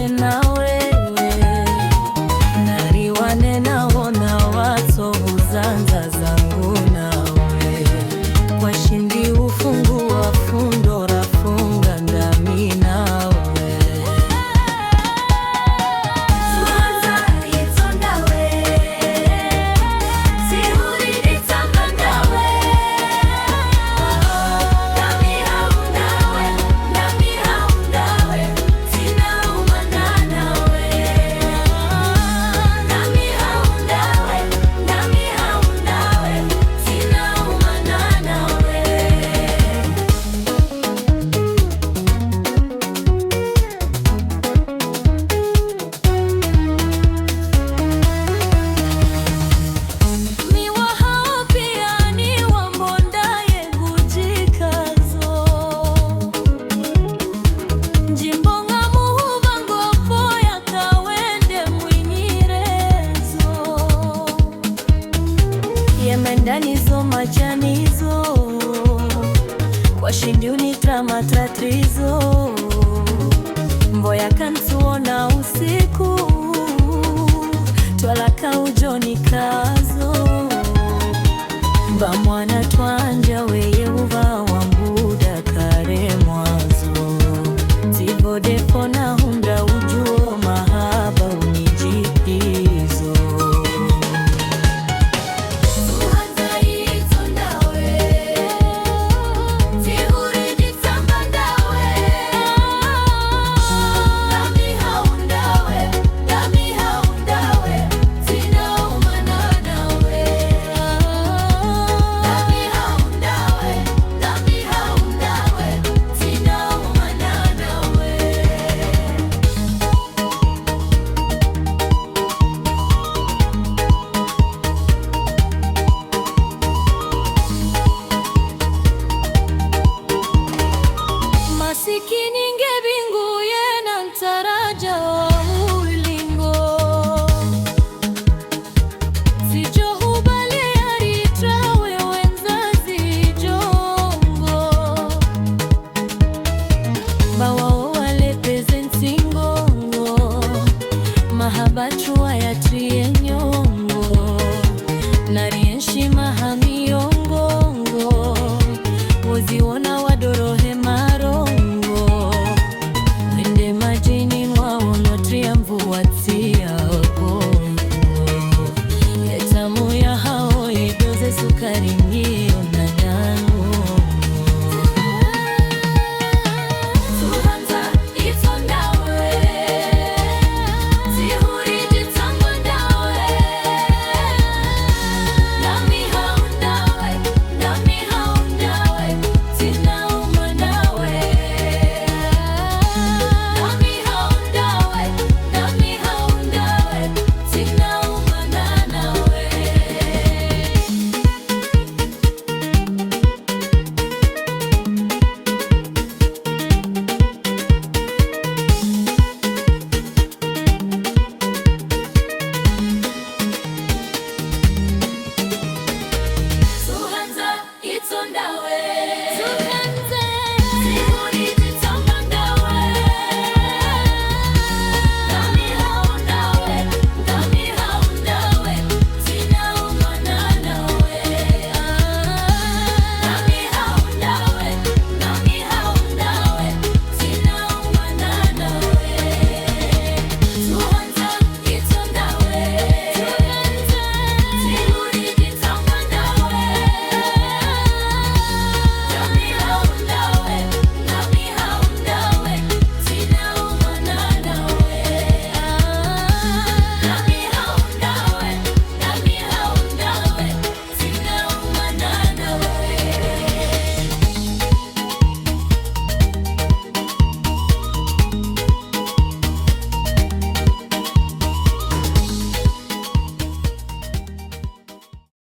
nipate nawe nariwane naona wato uzanza zangu nawe kwa shindi ufungua fundo rafunga ndami nawe Yemendanizo majanizo kwa shindi unitra matratrizo mboya kantuona usiku twalaka ujoni kazo mba mwana twanja weye uva wambuda kare mwazo tivodefo na hunda ujuo mahaba unijipizo Masikini ngebingu yena ntaraja wa ulingo sijo hubale aritrawe wenzazi jongo bawao wale pezentingo mahabachua ya triengo